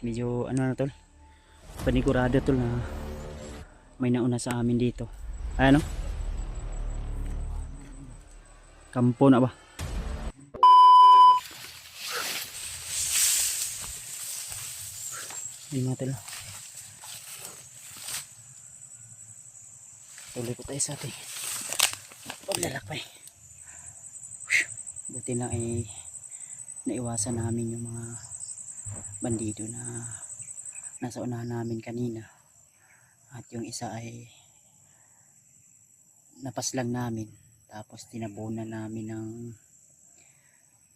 Medyo ano na tol, panigurado tol na may nauna sa amin dito. Ano? Kampo na ba? Ayun mga tol. Tuloy ko tayo sa ating paglalakbay. Buti na ay naiwasan namin yung mga bandido na nasa unahan namin kanina. At yung isa ay napaslang namin. Tapos tinabunan namin ng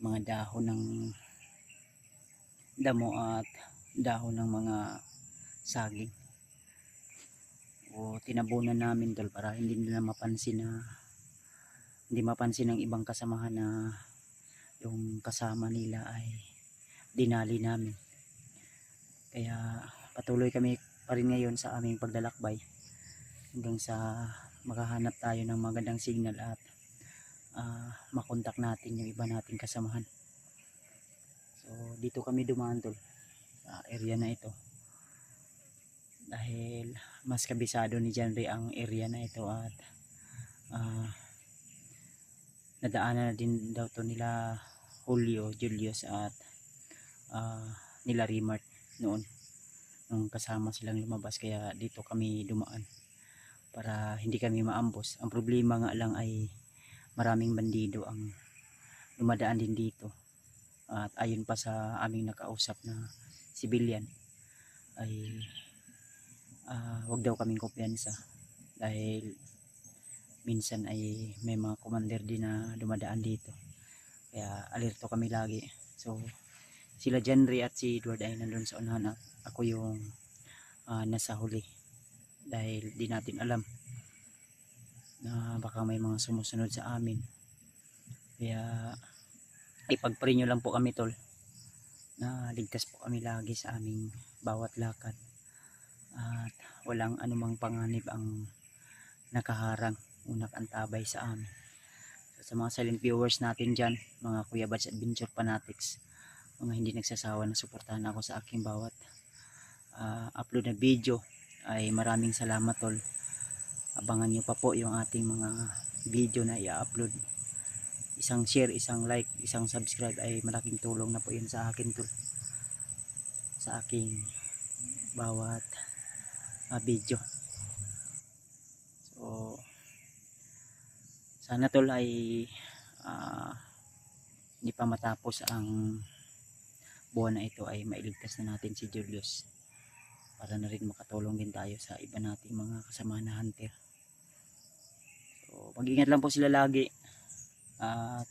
mga dahon ng damo at dahon ng mga saging. O tinabunan namin tol para hindi nila mapansin na hindi mapansin ng ibang kasamahan na yung kasama nila ay dinali namin. Kaya patuloy kami pa rin ngayon sa aming paglalakbay hanggang sa makahanap tayo ng magandang signal at makontak natin yung iba nating kasamahan. So dito kami dumaan tol sa area na ito dahil mas kabisado ni Janry ang area na ito at nadaanan na din daw to nila Julio, Julius at nila Rimart noon nung kasama silang lumabas, kaya dito kami dumaan para hindi kami maambos. Ang problema nga lang ay maraming bandido ang dumadaan din dito at ayon pa sa aming nakausap na civilian ay wag daw kaming kumpiyansa dahil minsan ay may mga commander din na dumadaan dito, kaya alerto kami lagi. So sila Janry at si Edward ay nandun sa unahan at ako yung nasa huli dahil di natin alam na baka may mga sumusunod sa amin, kaya ipagpray nyo lang po kami tol na ligtas po kami lagi sa aming bawat lakad at walang anumang panganib ang nakaharang o nakantabay sa amin. So, sa mga silent viewers natin dyan, mga Kuya Bads Adventure Fanatics, mga hindi nagsasawa na suportahan ako sa aking bawat upload na video, ay maraming salamat tol. Abangan nyo pa po yung ating mga video na i-upload. Isang share, isang like, isang subscribe ay malaking tulong na po yun sa akin tol, sa aking bawat video. So sana tol ay hindi pa matapos ang buwan na ito ay mailigtas na natin si Julius para na rin makatulong din tayo sa iba nating mga kasama na hunter. So mag-ingat lang po sila lagi at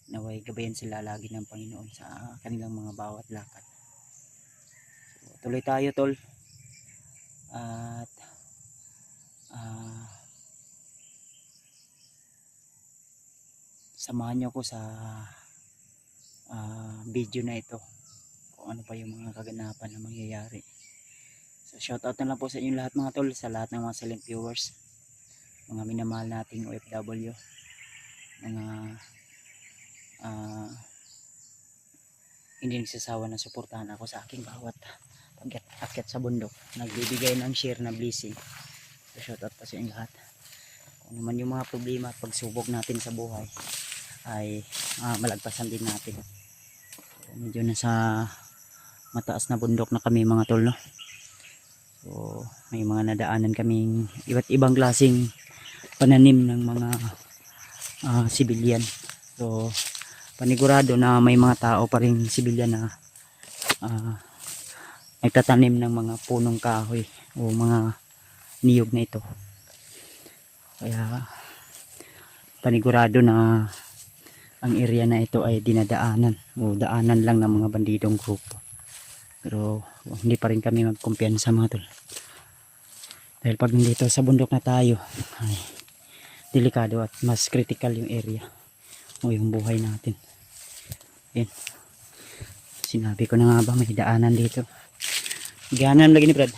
naway gabayan sila lagi ng Panginoon sa kanilang mga bawat lakad. So tuloy tayo tol at samahan nyo ko sa video na ito kung ano pa yung mga kaganapan na mangyayari. So shoutout na lang po sa inyo lahat mga tol, sa lahat ng mga silent viewers, mga minamahal nating OFW, mga hindi nagsasawa na suportahan ako sa aking bawat pag-akyat sa bundok, nagbibigay ng share na blessing. So shoutout pa sa inyo lahat. Kung naman yung mga problema at pagsubok natin sa buhay ay malagpasan din natin. So, medyo nasa mataas na bundok na kami mga tol, no? So may mga nadaanan kaming iba't ibang klaseng pananim ng mga civilian. So panigurado na may mga tao pa rin civilian na nagtatanim ng mga punong kahoy o mga niyog na ito. Kaya panigurado na ang area na ito ay dinadaanan o daanan lang ng mga bandidong grupo. Pero hindi pa rin kami magkumpiyansa mga tol. Dahil pag nandito sa bundok na tayo ay delikado at mas critical yung area o yung buhay natin. Yan. Sinabi ko na nga ba may daanan dito. Ganan lagi ni Brad.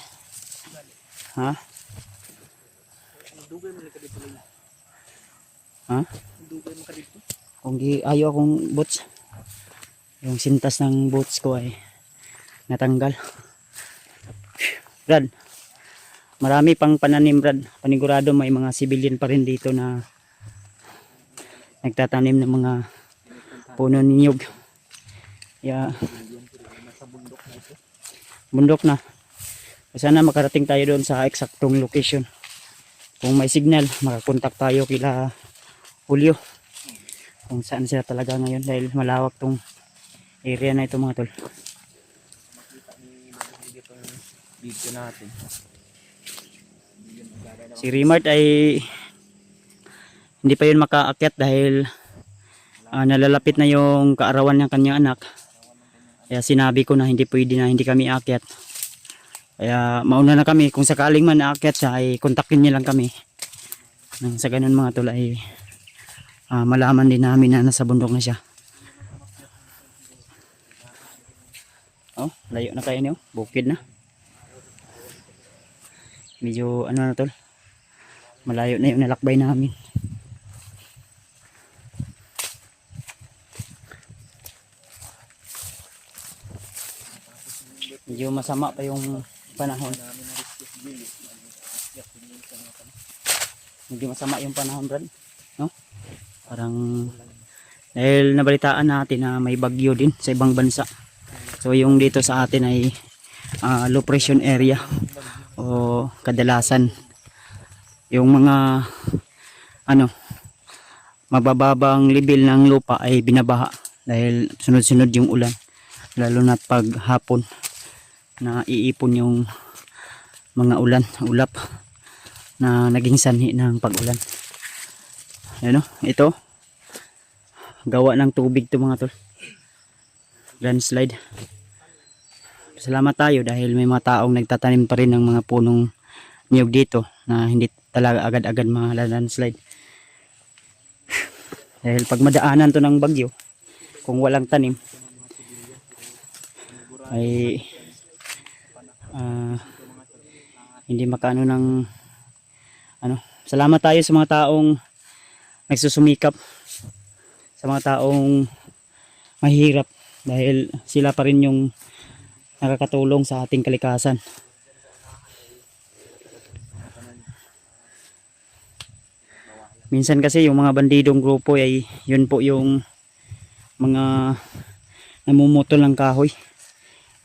Ha? Dugay mo ka dito. Ha? Dugay mo ka dito. Kung ayaw akong boots, yung sintas ng boots ko ay natanggal. Brad, marami pang pananim Brad. Panigurado may mga civilian pa rin dito na nagtatanim ng mga puno ng niyog. Yeah. Nasa bundok na ito. Bundok na. Sana makarating tayo doon sa eksaktong location. Kung may signal, makakontak tayo kila Julio. Kung saan sila talaga ngayon dahil malawak tong area na ito mga tol. Makita ni Bang dito yung video natin. Si Remart ay hindi pa yun makaakyat dahil nalalapit na yung kaarawan ng kanyang anak. Kaya sinabi ko na hindi pwede na hindi kami aakyat. Kaya mauna na kami. Kung sakaling man aakyat siya ay kontakin niya lang kami. Nang sa ganun mga tol ay malaman din namin na nasa bundok na siya. Oh, layo na kayo niyo. Bukid na. Medyo ano na tol. Malayo na yung nalakbay namin. Medyo masama pa yung panahon. Medyo masama yung panahon Brad. No? Parang dahil nabalitaan natin na may bagyo din sa ibang bansa. So yung dito sa atin ay low pressure area o kadalasan yung mga mabababang level ng lupa ay binabaha dahil sunod-sunod yung ulan, lalo na pag hapon na iipon yung mga ulap na naging sanhi ng pag-ulan. Ano, ito gawa ng tubig to mga tol, landslide. Salamat tayo dahil may mga taong nagtatanim pa rin ng mga punong niyog dito na hindi talaga agad-agad mga landslide. Dahil pag madaanan to ng bagyo, kung walang tanim ay hindi makaano ng salamat tayo sa mga taong nagsusumikap, sa mga taong mahirap dahil sila pa rin yung nakakatulong sa ating kalikasan. Minsan kasi yung mga bandidong grupo ay yun po yung mga namumutol ng kahoy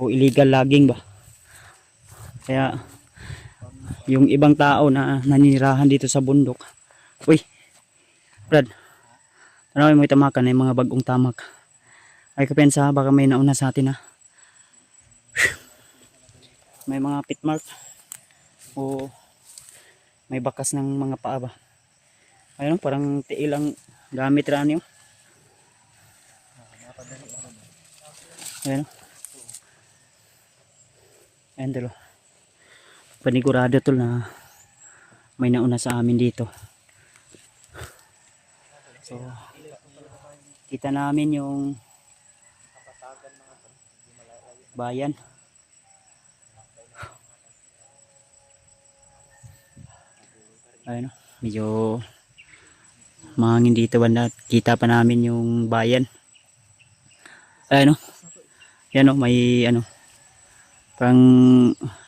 o illegal logging ba. Kaya yung ibang tao na naninirahan dito sa bundok, uy Brad, ano mo itamakan na yung mga bagong tamak. Ay kapensa baka may nauna sa atin ha. May mga pit mark o may bakas ng mga paa ba. Ayun, parang tiil ang gamit raan yun. Ayun. Ayun tol. Panigurado tol na may nauna sa amin dito. So, kita namin yung bayan. Ayun, medyo mahangin dito banda. Kita pa namin yung bayan. Ayun, yan o, may parang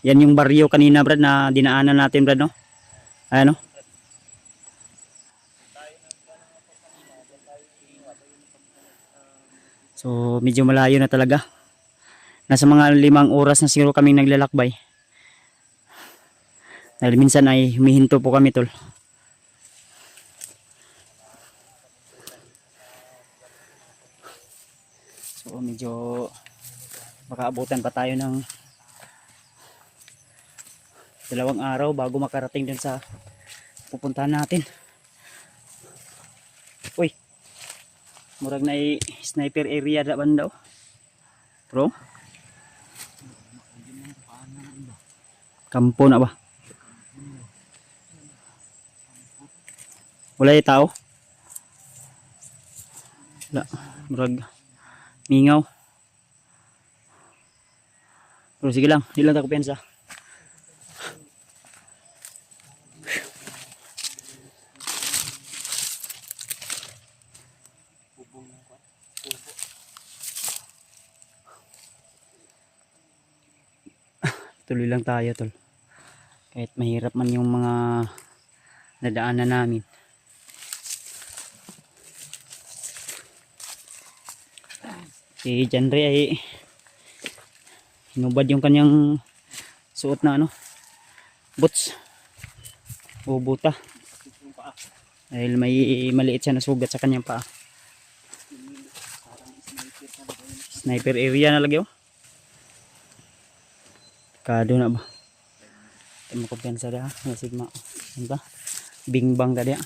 yan yung baryo kanina Brad na dinaanan natin Brad no. Ayun o. So medyo malayo na talaga. Nasa mga 5 oras na siguro kaming naglalakbay. Dahil minsan ay humihinto po kami tol. So medyo makaabutan pa tayo ng 2 araw bago makarating din sa pupuntahan natin. Uy, murag na sniper area da banda oh. Bro, kampo na ba? Wala yung tao? Wala, murag mingaw. Pero sige lang, hindi lang ako pensa. Tuloy lang tayo tol. Kahit mahirap man yung mga nadaanan namin. Si Janre ay hinubad yung kanyang suot na ano, boots o buta. Dahil may maliit siya na sugat sa kanyang paa. Sniper area na lagi oh. Kado na ba? Ito mo kumpiyansa dia. May sigma. Ano ba? Bing bang ka dia.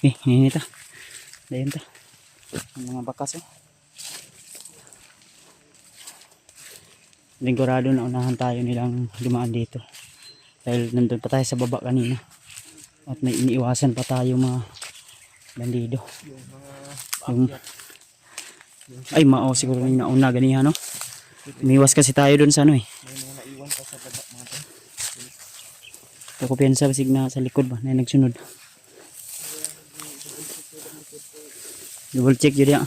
Ini ta. Dayon ta. Ang mga bakas oh. Lingkurado na unahan tayo nilang dumaan dito. Dahil nandun pa tayo sa baba kanina. At may iniiwasan pa tayo mga bandido. Yung mga Ay mao siguro yung nauna ganihan no. Umiwas kasi tayo dun sa ano eh. may mga naiwan pa sa baba mga tol. Ako piyansa basig na sa likod ba na nagsunod. Double check yun ya.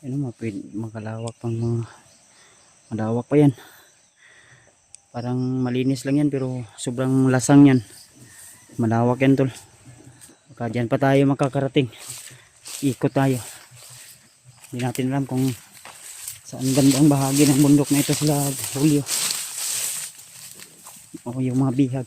Ano makalawak pang mga malawak pa yan. Parang malinis lang yan pero sobrang lasang yan. Malawak yan tol. Baka dyan pa tayo makakarating. Ikot tayo. Hindi natin alam kung saan bandang bahagi ng bundok na ito sila Julio. O yung mga bihag.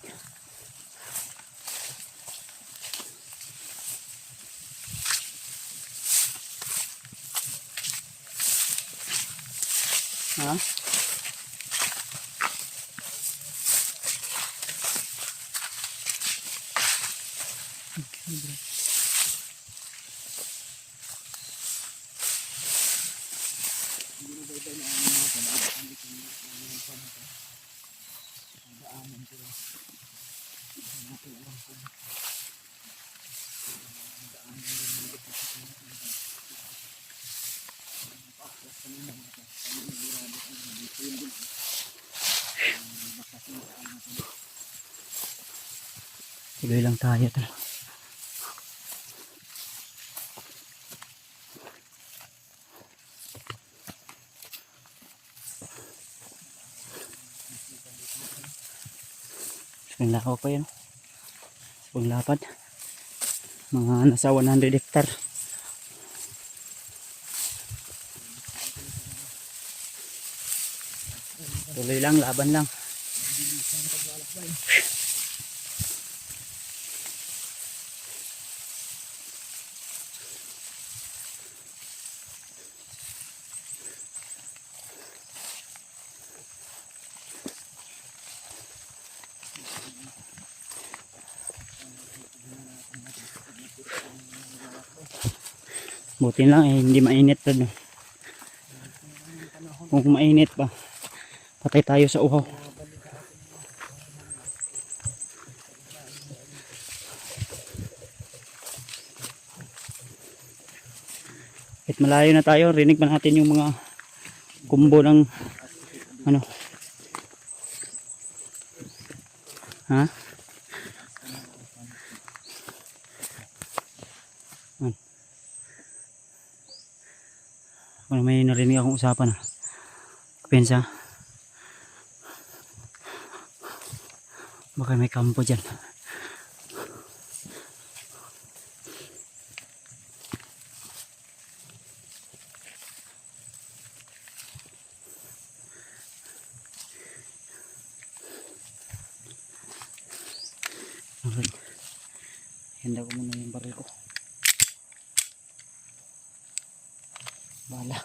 Ha? Tuloy lang tayo tol. Lawak pa yan. Paglapad. Mga nasa 100 hektar. Tuloy lang, laban lang. Buti lang eh, hindi mainit pa no. Kung mainit pa, patay tayo sa uhaw. Kahit malayo na tayo, rinig pa natin yung mga kumbo ng ano. Ha? Kung may narinig akong usapan pensa baka may kampo dyan. Okay. Handa ko muna yung baril ko. Bala.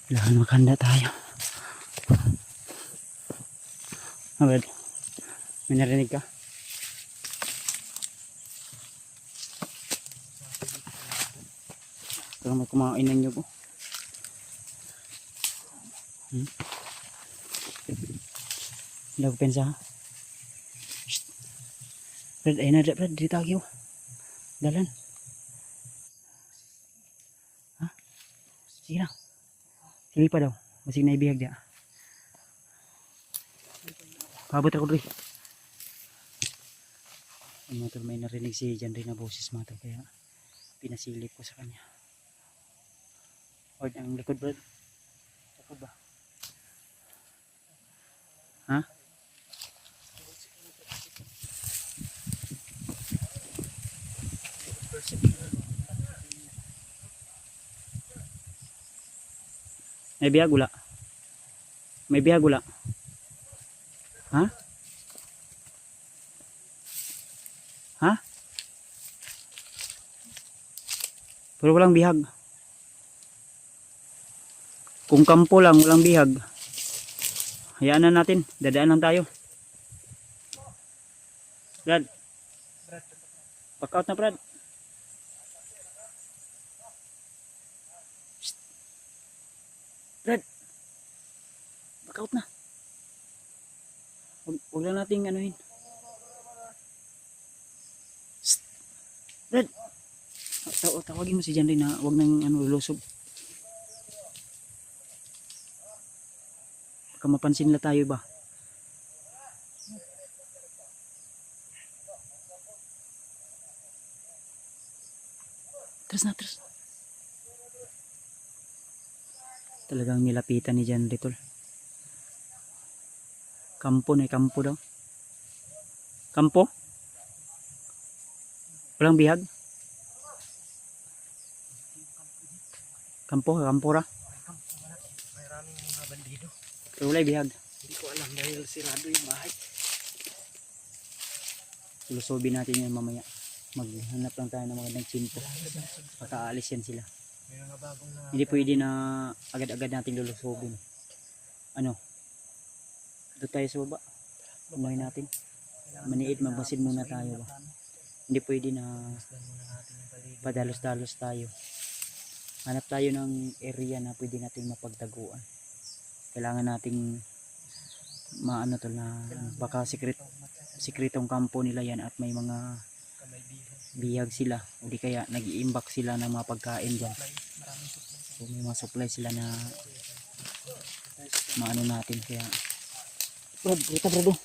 Kailangan maghanda tayo. Agad. May narinig ka? Pero may kumain ng nyug. Hindi ko pensa ha. Brad, ayun na Brad, dito agyo. Dalan. Ha? Sige lang. Sige pa daw. Masig na ibihag dia. Paabot ako dre. Ang mga tol, may narinig si Jan rin na boses mga tol, kaya pinasilip ko sa kanya. Hard ang likod Brad. Likod ba? Ha? May biyag wala? May biyag wala? Ha? Ha? Pero walang bihag. Kung kampo lang, walang bihag. Hayaan na natin. Dadaan lang tayo. Brad. Back out na Brad. Shh. Brad. Back out na. Huwag lang nating anuhin. Shh. Brad. Tawagin mo si Jan rin na huwag nang lulusog. Baka mapansin nila tayo ba? Tras na, tras. Talagang nilapitan ni Jan Ritol. Kampo na, kampo daw. Kampo? Walang bihag? Kampo, kampora. Maraming mga bandido. Pero wala bihag. Hindi ko alam dahil sirado yung bahay. Lusobin natin yan mamaya. Maghanap lang tayo ng mga nagsimpo. Pakaalis yan sila. May mga bagong na... Hindi pwede na agad-agad natin lulusobin. Ano? Doon tayo sa baba. Unahin natin. Maniid, mabasid muna tayo ba? Hindi pwede na padalos-dalos tayo. Hanap tayo ng area na pwede nating mapagtaguan. Kailangan nating maano to na baka sikretong kampo nila yan at may mga bihag sila o di kaya nag-iimbak sila ng mga pagkain dyan. So may mga supply sila na maano natin kaya Brad, kita Brado.